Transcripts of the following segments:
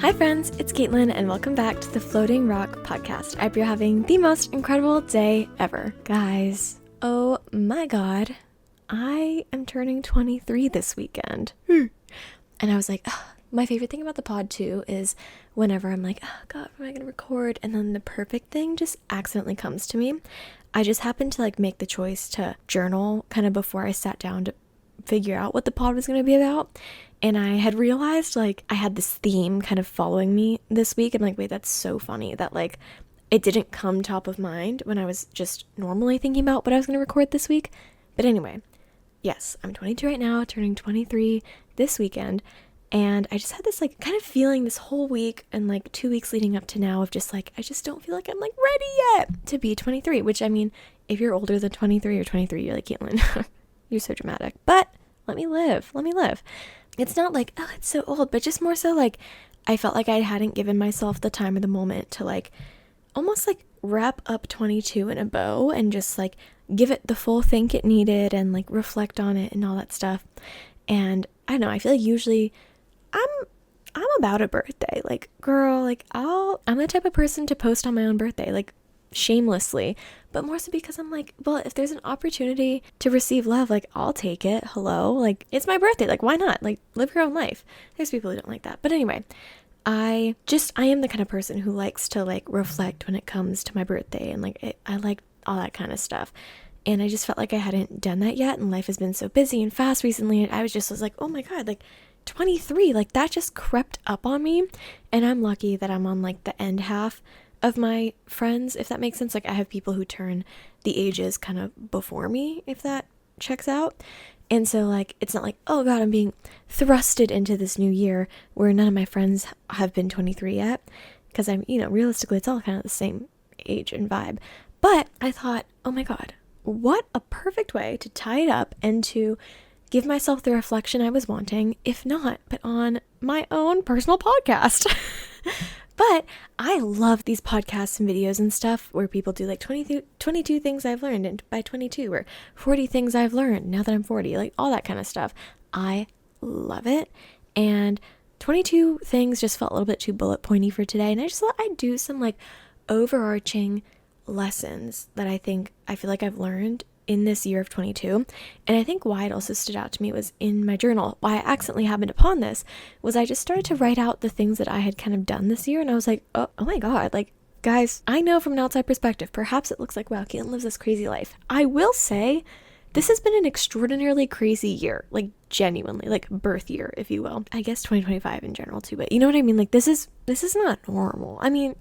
Hi friends, it's Caitlin and welcome back to the Floating Rock podcast. I hope you're having the most incredible day ever. Guys, oh my god, I am turning 23 this weekend. And I was like, ugh. My favorite thing about the pod too is whenever I'm like, oh god, what am I going to record? And then the perfect thing just accidentally comes to me. I just happened to make the choice to journal kind of before I sat down to figure out what the pod was going to be about. And I had realized I had this theme kind of following me this week. I'm like, wait, that's so funny that it didn't come top of mind when I was just normally thinking about what I was going to record this week. But anyway, yes, I'm 22 right now, turning 23 this weekend. And I just had this kind of feeling this whole week and 2 weeks leading up to now of just I just don't feel like I'm ready yet to be 23, which I mean, if you're older than 23 or 23, you're like, Caitlin, you're so dramatic, but let me live. It's not oh, it's so old, but just more so I felt like I hadn't given myself the time or the moment to almost wrap up 22 in a bow and just give it the full think it needed and reflect on it and all that stuff. And I don't know, I feel usually I'm about a birthday. Girl, I'm the type of person to post on my own birthday, shamelessly, but more so because I'm well, if there's an opportunity to receive love, I'll take it. Hello, it's my birthday, why not? Live your own life. There's people who don't like that, but anyway, I am the kind of person who likes to reflect when it comes to my birthday, and I like all that kind of stuff. And I just felt like I hadn't done that yet, and life has been so busy and fast recently, and I was like, oh my god, 23, that just crept up on me. And I'm lucky that I'm on the end half of my friends, if that makes sense. I have people who turn the ages kind of before me, if that checks out. And so it's not oh god, I'm being thrusted into this new year where none of my friends have been 23 yet, because I'm, realistically it's all kind of the same age and vibe. But I thought, oh my god, what a perfect way to tie it up and to give myself the reflection I was wanting, if not, but on my own personal podcast. But I love these podcasts and videos and stuff where people do 22 things I've learned and by 22, or 40 things I've learned now that I'm 40, all that kind of stuff. I love it. And 22 things just felt a little bit too bullet pointy for today. And I just thought I'd do some overarching lessons that I feel like I've learned in this year of 22. And I think why it also stood out to me was in my journal. Why I accidentally happened upon this was I just started to write out the things that I had kind of done this year, and I was like, oh my god, guys, I know from an outside perspective, perhaps it looks like, wow, Caitlin lives this crazy life. I will say this has been an extraordinarily crazy year, genuinely, birth year, if you will. I guess 2025 in general too, but you know what I mean? This is not normal. I mean,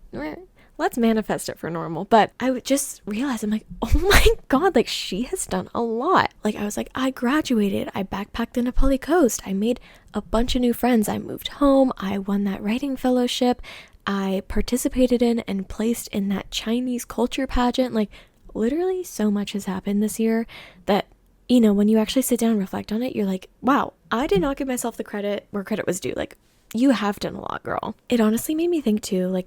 let's manifest it for normal. But I would just realize, I'm oh my god, she has done a lot. I was I graduated, I backpacked into Poly Coast, I made a bunch of new friends, I moved home, I won that writing fellowship, I participated in and placed in that Chinese culture pageant. Literally so much has happened this year that, when you actually sit down and reflect on it, you're wow, I did not give myself the credit where credit was due. You have done a lot, girl. It honestly made me think too,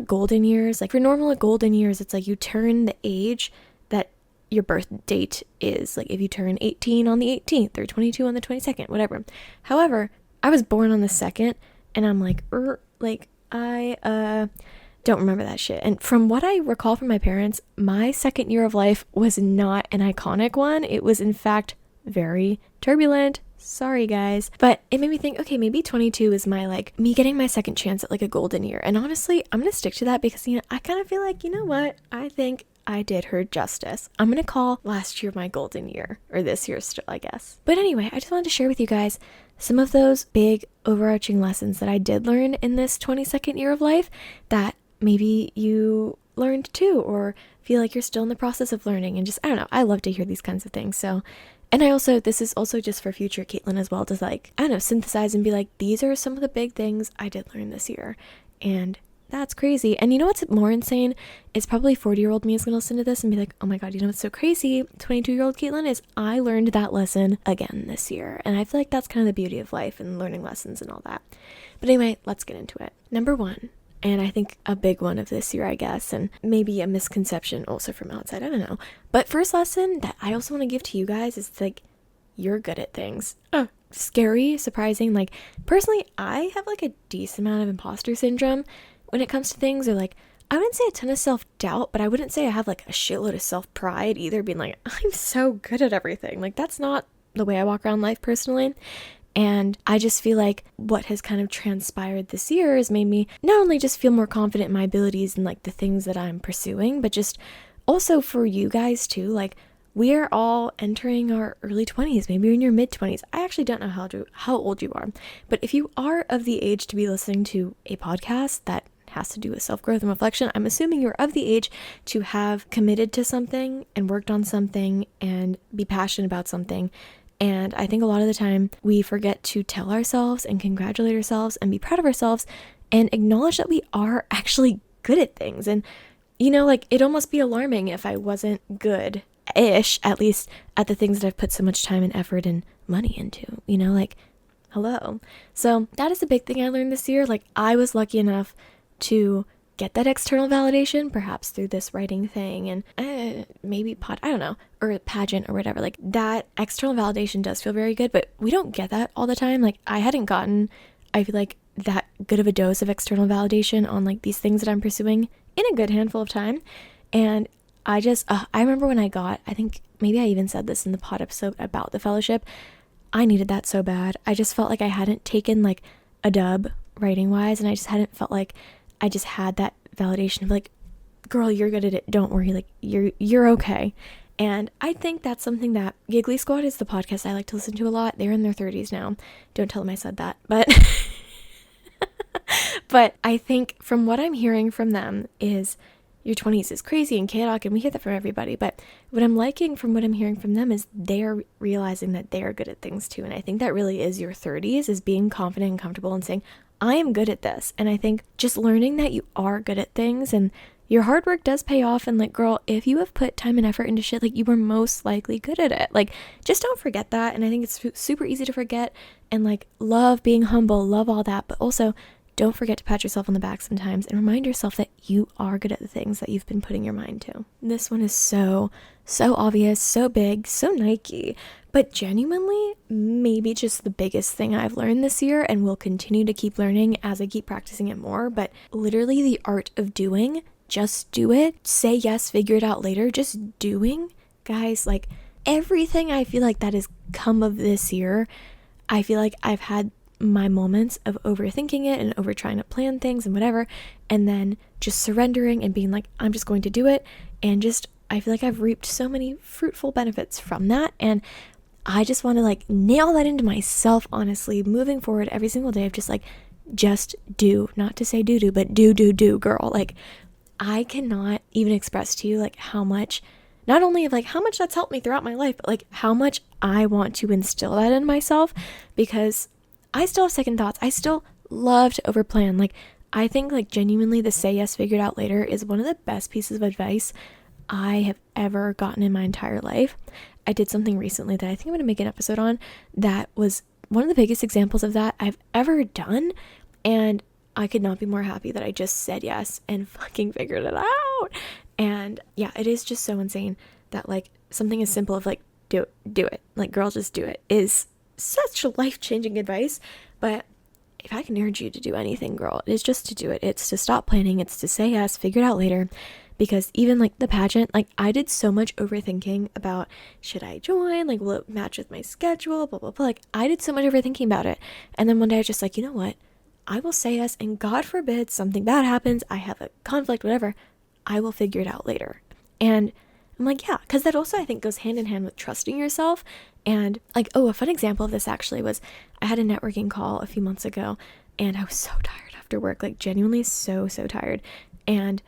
golden years, for normal golden years, it's you turn the age that your birth date is. If you turn 18 on the 18th or 22 on the 22nd, whatever. However, I was born on the 2nd, and I'm I don't remember that shit. And from what I recall from my parents, my second year of life was not an iconic one. It was in fact very turbulent. Sorry guys, but it made me think, okay, maybe 22 is my me getting my second chance at a golden year. And honestly, I'm gonna stick to that because I kind of feel what, I think I did her justice. I'm gonna call last year my golden year, or this year still, I guess. But anyway, I just wanted to share with you guys some of those big overarching lessons that I did learn in this 22nd year of life that maybe you learned too, or feel you're still in the process of learning. And just, I don't know, I love to hear these kinds of things. So, and this is also just for future Caitlin as well, to I don't know, synthesize and be these are some of the big things I did learn this year. And that's crazy. And you know what's more insane? It's probably 40-year-old me is going to listen to this and be oh my god, you know what's so crazy? 22-year-old Caitlin is I learned that lesson again this year. And I feel that's kind of the beauty of life and learning lessons and all that. But anyway, let's get into it. Number 1, and I think a big one of this year, I guess, and maybe a misconception also from outside, I don't know. But first lesson that I also want to give to you guys is you're good at things. scary, surprising. Like, personally, I have like a decent amount of imposter syndrome when it comes to things, or like, I wouldn't say a ton of self-doubt, but I wouldn't say I have like a shitload of self-pride either, being like, I'm so good at everything. Like, that's not the way I walk around life personally. And I just feel like what has kind of transpired this year has made me not only just feel more confident in my abilities and like the things that I'm pursuing, but just also for you guys too. Like, we are all entering our early 20s, maybe you're in your mid 20s. I actually don't know how old you are, but if you are of the age to be listening to a podcast that has to do with self-growth and reflection, I'm assuming you're of the age to have committed to something and worked on something and be passionate about something. And I think a lot of the time we forget to tell ourselves and congratulate ourselves and be proud of ourselves and acknowledge that we are actually good at things. And, you know, like, it'd almost be alarming if I wasn't good-ish, at least at the things that I've put so much time and effort and money into, you know, like, hello. So that is a big thing I learned this year. Like, I was lucky enough to get that external validation, perhaps through this writing thing and maybe I don't know, or a pageant or whatever. Like, that external validation does feel very good, but we don't get that all the time. Like, I hadn't gotten, I feel like, that good of a dose of external validation on like these things that I'm pursuing in a good handful of time. And I just, I remember when I think maybe I even said this in the pod episode about the fellowship, I needed that so bad. I just felt like I hadn't taken like a dub writing wise, and I just hadn't felt like I just had that validation of like, girl, you're good at it. Don't worry. Like, you're okay. And I think that's something that Giggly Squad is the podcast I like to listen to a lot. They're in their 30s now. Don't tell them I said that. But but I think from what I'm hearing from them is your 20s is crazy and chaotic, and we hear that from everybody. But what I'm liking from what I'm hearing from them is they're realizing that they're good at things too. And I think that really is your 30s, is being confident and comfortable and saying, I am good at this. And I think just learning that you are good at things and your hard work does pay off. And like, girl, if you have put time and effort into shit, like, you were most likely good at it. Like, just don't forget that. And I think it's super easy to forget, and like, love being humble, love all that. But also, don't forget to pat yourself on the back sometimes and remind yourself that you are good at the things that you've been putting your mind to. This one is so obvious, so big, so Nike, but genuinely maybe just the biggest thing I've learned this year and will continue to keep learning as I keep practicing it more. But literally the art of doing. Just do it. Say yes, figure it out later. Just doing. Guys, like, everything I feel like that has come of this year, I feel like I've had my moments of overthinking it and over trying to plan things and whatever, and then just surrendering and being like, I'm just going to do it. And just, I feel like I've reaped so many fruitful benefits from that. And I just want to like nail that into myself, honestly, moving forward every single day of just like, just do, not to say do, but do, girl. Like, I cannot even express to you like how much, not only of like how much that's helped me throughout my life, but like how much I want to instill that in myself, because I still have second thoughts. I still love to overplan. Like, I think like genuinely the say yes, figure it out later is one of the best pieces of advice I have ever gotten in my entire life. I did something recently that I think I'm going to make an episode on that was one of the biggest examples of that I've ever done. And I could not be more happy that I just said yes and fucking figured it out. And yeah, it is just so insane that like something as simple of like, do it. Like, girl, just do it is such life-changing advice. But if I can urge you to do anything, girl, it is just to do it. It's to stop planning. It's to say yes, figure it out later. Because even like the pageant, like, I did so much overthinking about, should I join? Like, will it match with my schedule? Blah, blah, blah. Like, I did so much overthinking about it. And then one day I was just like, you know what? I will say yes, and God forbid something bad happens, I have a conflict, whatever, I will figure it out later. And I'm like, yeah, because that also I think goes hand in hand with trusting yourself. And like, oh, a fun example of this actually was I had a networking call a few months ago, and I was so tired after work, like genuinely so tired. And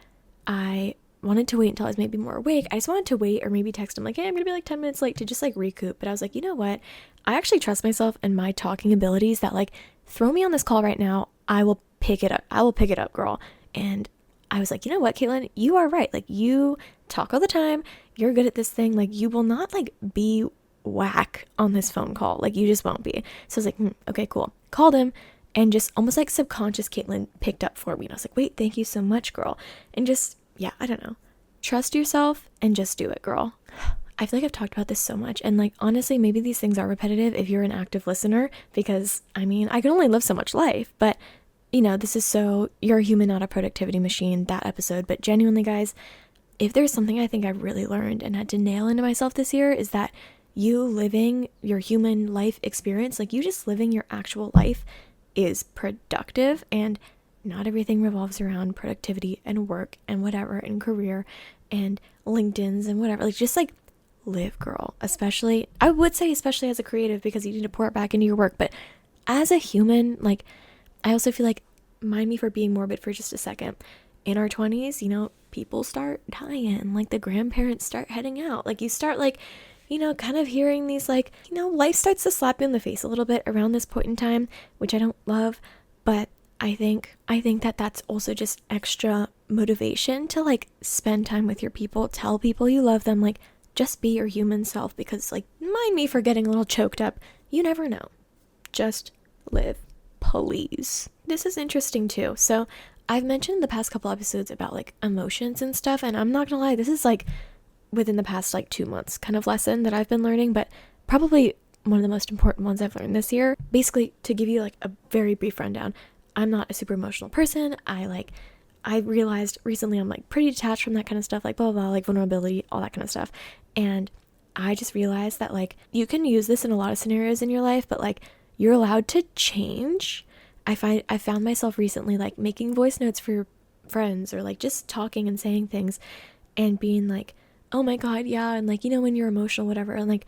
I wanted to wait until I was maybe more awake. I just wanted to wait or maybe text him like, hey, I'm gonna be like 10 minutes late, to just like recoup. But I was like, you know what? I actually trust myself and my talking abilities that like, throw me on this call right now. I will pick it up. I will pick it up, girl. And I was like, you know what, Caitlin, you are right. Like, you talk all the time. You're good at this thing. Like, you will not like be whack on this phone call. Like, you just won't be. So I was like, okay, cool. Called him, and just almost like subconscious Caitlin picked up for me. And I was like, wait, thank you so much, girl. And just, yeah, I don't know. Trust yourself and just do it, girl. I feel like I've talked about this so much, and like honestly, maybe these things are repetitive if you're an active listener, because I mean, I can only live so much life, but this is so you're a human, not a productivity machine, that episode. But genuinely, guys, if there's something I think I've really learned and had to nail into myself this year, is that you living your human life experience, like you just living your actual life, is productive, and not everything revolves around productivity and work and whatever and career and LinkedIn's and whatever. Like just like live, girl. Especially, I would say especially as a creative, because you need to pour it back into your work. But as a human, like I also feel like, mind me for being morbid for just a second, in our 20s, people start dying, like the grandparents start heading out, like you start like, kind of hearing these like, life starts to slap you in the face a little bit around this point in time, which I don't love. But I think that that's also just extra motivation to like spend time with your people, tell people you love them, like just be your human self, because like, mind me for getting a little choked up, you never know. Just live, please. This is interesting too. So I've mentioned the past couple episodes about like emotions and stuff, and I'm not gonna lie, this is like within the past like 2 months kind of lesson that I've been learning, but probably one of the most important ones I've learned this year. Basically, to give you like a very brief rundown, I'm not a super emotional person. I realized recently I'm like pretty detached from that kind of stuff, like blah, blah, blah, like vulnerability, all that kind of stuff. And I just realized that like you can use this in a lot of scenarios in your life, but like you're allowed to change. I found myself recently like making voice notes for friends, or like just talking and saying things and being like, oh my God, yeah. And like, when you're emotional, whatever. And like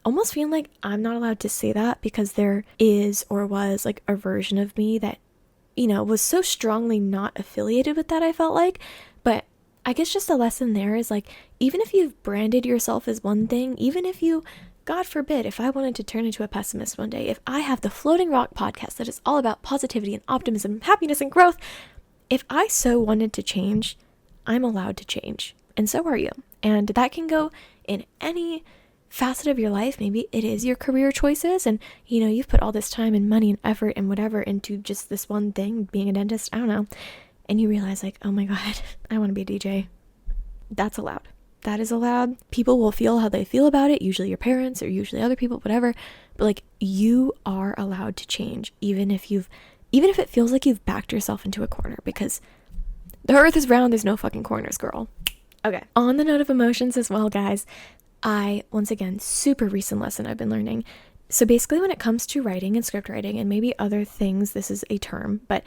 almost feeling like I'm not allowed to say that because there is or was like a version of me that, was so strongly not affiliated with that, I felt like. But I guess just a lesson there is like, even if you've branded yourself as one thing, even if you, God forbid, if I wanted to turn into a pessimist one day, if I have the Floating Rock podcast that is all about positivity and optimism, happiness and growth, if I so wanted to change, I'm allowed to change. And so are you. And that can go in any facet of your life. Maybe it is your career choices, and you've put all this time and money and effort and whatever into just this one thing, being a dentist, I don't know, and you realize like, oh my God, I want to be a DJ. That's allowed. That is allowed. People will feel how they feel about it, usually your parents or usually other people, whatever, but like you are allowed to change, even if it feels like you've backed yourself into a corner, because the earth is round, there's no fucking corners, girl. Okay, on the note of emotions as well, guys, once again, super recent lesson I've been learning. So basically when it comes to writing and script writing and maybe other things, this is a term, but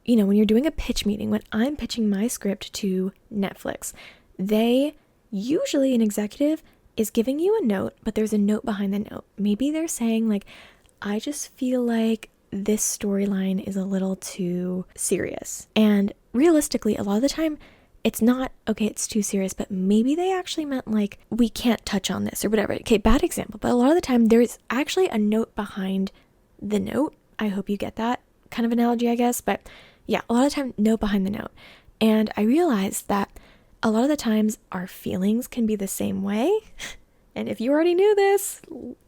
when you're doing a pitch meeting, when I'm pitching my script to Netflix, usually an executive is giving you a note, but there's a note behind the note. Maybe they're saying like, I just feel like this storyline is a little too serious. And realistically, a lot of the time, it's not, okay, it's too serious, but maybe they actually meant like, we can't touch on this or whatever. Okay, bad example, but a lot of the time there's actually a note behind the note. I hope you get that kind of analogy, I guess. But yeah, a lot of the time, note behind the note. And I realized that a lot of the times our feelings can be the same way. And if you already knew this,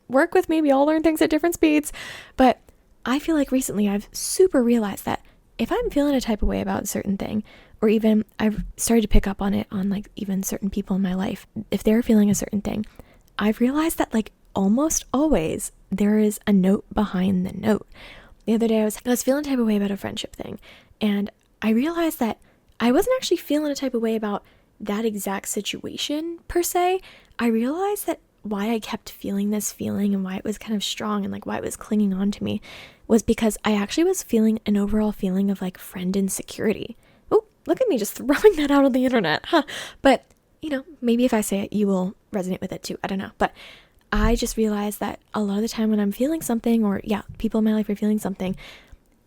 work with me, we all learn things at different speeds. But I feel like recently I've super realized that if I'm feeling a type of way about a certain thing, or even I've started to pick up on it on like even certain people in my life, if they're feeling a certain thing, I've realized that like almost always there is a note behind the note. The other day I was feeling a type of way about a friendship thing, and I realized that I wasn't actually feeling a type of way about that exact situation per se. I realized that why I kept feeling this feeling and why it was kind of strong and like why it was clinging on to me was because I actually was feeling an overall feeling of like friend insecurity. Oh, look at me just throwing that out on the internet, huh? But, maybe if I say it, you will resonate with it too. I don't know. But I just realized that a lot of the time when I'm feeling something, or people in my life are feeling something,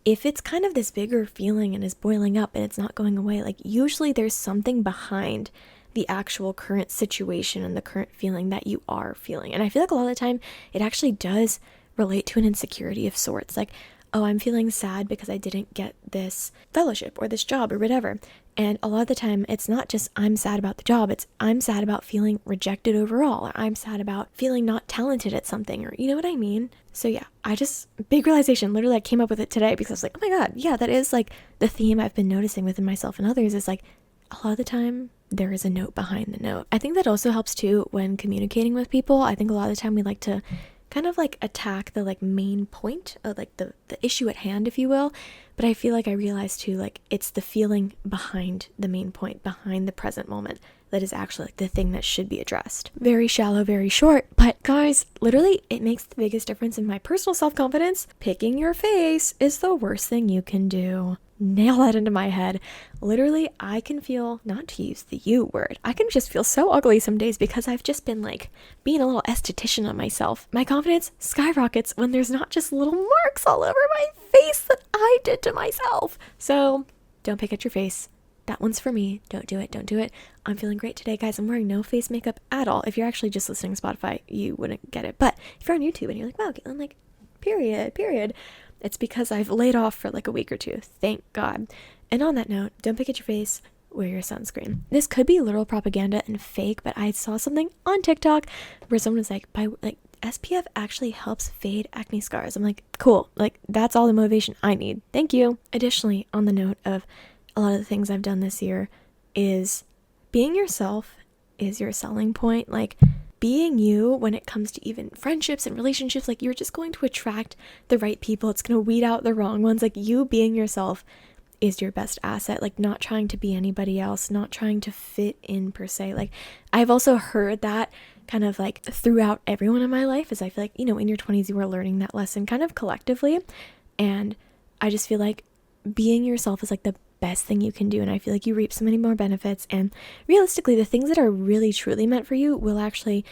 if it's kind of this bigger feeling and is boiling up and it's not going away, like usually there's something behind the actual current situation and the current feeling that you are feeling. And I feel like a lot of the time it actually does relate to an insecurity of sorts. Like, oh, I'm feeling sad because I didn't get this fellowship or this job or whatever. And a lot of the time it's not just I'm sad about the job, it's I'm sad about feeling rejected overall, or I'm sad about feeling not talented at something, or you know what I mean? So yeah, big realization, literally I came up with it today because I was like, oh my God, yeah, that is like the theme I've been noticing within myself and others is like, a lot of the time there is a note behind the note. I think that also helps too when communicating with people. I think a lot of the time we like to kind of like attack the like main point of like the issue at hand, if you will. But I feel like I realized too, like it's the feeling behind the main point, behind the present moment, that is actually like the thing that should be addressed. Very shallow, very short, but guys, literally it makes the biggest difference in my personal self-confidence. Picking your face is the worst thing you can do. Nail that into my head. Literally, I can feel, not to use the you word, I can just feel so ugly some days because I've just been like being a little esthetician on myself. My confidence skyrockets when there's not just little marks all over my face that I did to myself. So don't pick at your face. That one's for me. Don't do it. Don't do it. I'm feeling great today, guys. I'm wearing no face makeup at all. If you're actually just listening to Spotify, you wouldn't get it. But if you're on YouTube and you're like, wow, I'm like, period. It's because I've laid off for like a week or two. Thank God. And on that note, don't pick at your face. Wear your sunscreen. This could be literal propaganda and fake, but I saw something on TikTok where someone was like, SPF actually helps fade acne scars. I'm like, cool. Like, that's all the motivation I need. Thank you. Additionally, on the note of a lot of the things I've done this year is being yourself is your selling point. Like, being you when it comes to even friendships and relationships, like you're just going to attract the right people. It's going to weed out the wrong ones. Like, you being yourself is your best asset. Like, not trying to be anybody else, not trying to fit in per se. Like, I've also heard that kind of like throughout everyone in my life, as I feel like, you know, in your 20s, you were learning that lesson kind of collectively. And I just feel like being yourself is like the best thing you can do, and I feel like you reap so many more benefits, and realistically the things that are really truly meant for you will actually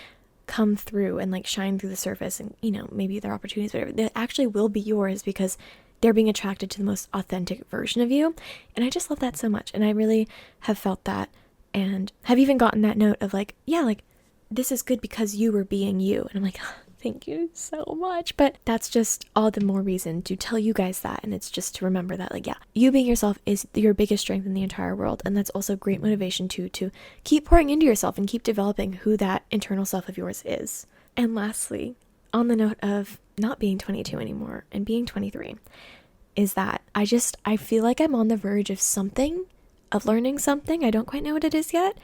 come through and like shine through the surface, and you know, maybe their opportunities, whatever, that actually will be yours because they're being attracted to the most authentic version of you. And I just love that so much, and I really have felt that and have even gotten that note of like, yeah, like this is good because you were being you, and I'm like, thank you so much. But that's just all the more reason to tell you guys that. And it's just to remember that, like, yeah, you being yourself is your biggest strength in the entire world. And that's also great motivation too, to keep pouring into yourself and keep developing who that internal self of yours is. And lastly, on the note of not being 22 anymore and being 23, is that I feel like I'm on the verge of learning something. I don't quite know what it is yet.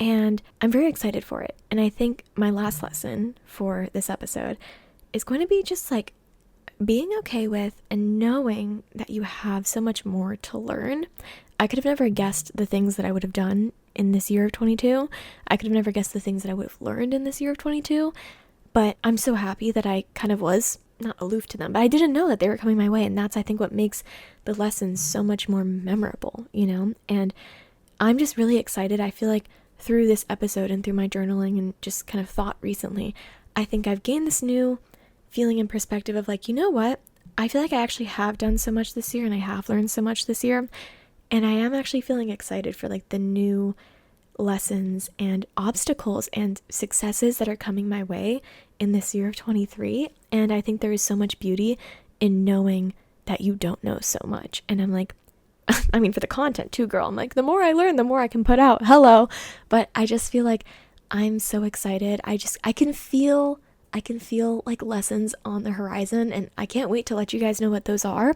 And I'm very excited for it. And I think my last lesson for this episode is going to be just like being okay with and knowing that you have so much more to learn. I could have never guessed the things that I would have done in this year of 22. I could have never guessed the things that I would have learned in this year of 22. But I'm so happy that I kind of was not aloof to them, but I didn't know that they were coming my way. And that's, I think, what makes the lessons so much more memorable, you know? And I'm just really excited. I feel like through this episode and through my journaling and just kind of thought recently, I think I've gained this new feeling and perspective of like, you know what? I feel like I actually have done so much this year and I have learned so much this year. And I am actually feeling excited for like the new lessons and obstacles and successes that are coming my way in this year of 23. And I think there is so much beauty in knowing that you don't know so much. And I'm like, I mean, for the content too, girl. I'm like, the more I learn, the more I can put out. Hello. But I just feel like I'm so excited. I can feel like lessons on the horizon, and I can't wait to let you guys know what those are.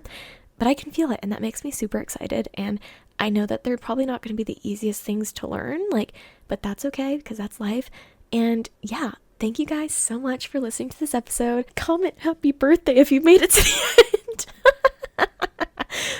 But I can feel it, and that makes me super excited. And I know that they're probably not going to be the easiest things to learn, like, but that's okay because that's life. And yeah, thank you guys so much for listening to this episode. Comment happy birthday if you made it to the end.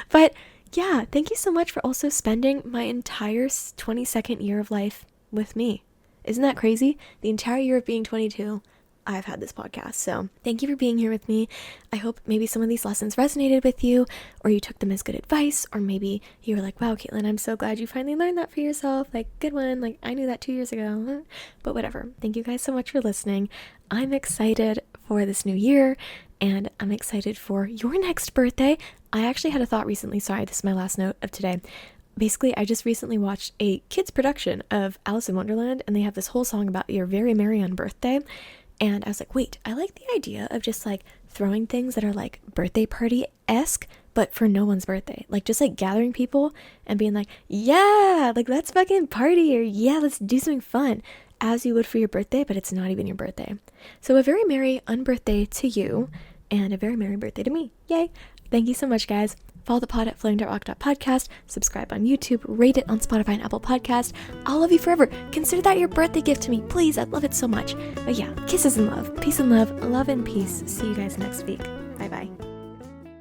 But yeah, thank you so much for also spending my entire 22nd year of life with me. Isn't that crazy? The entire year of being 22, I've had this podcast. So thank you for being here with me. I hope maybe some of these lessons resonated with you, or you took them as good advice, or maybe you were like, wow, Caitlin, I'm so glad you finally learned that for yourself. Like, good one. Like, I knew that 2 years ago. But whatever. Thank you guys so much for listening. I'm excited for this new year, and I'm excited for your next birthday. I actually had a thought recently. Sorry, this is my last note of today. Basically, I just recently watched a kids production of Alice in Wonderland, and they have this whole song about You're Very Merry on Birthday. And I was like, wait, I like the idea of just like throwing things that are like birthday party-esque, but for no one's birthday. Like just like gathering people and being like, yeah, like let's fucking party, or yeah, let's do something fun as you would for your birthday, but it's not even your birthday. So a very merry unbirthday to you, and a very merry birthday to me. Yay. Thank you so much, guys. Follow the pod at floating.rock.podcast, subscribe on YouTube, rate it on Spotify and Apple Podcast. I'll love you forever. Consider that your birthday gift to me, please. I'd love it so much. But yeah, kisses and love, peace and love and peace. See you guys next week. Bye-bye.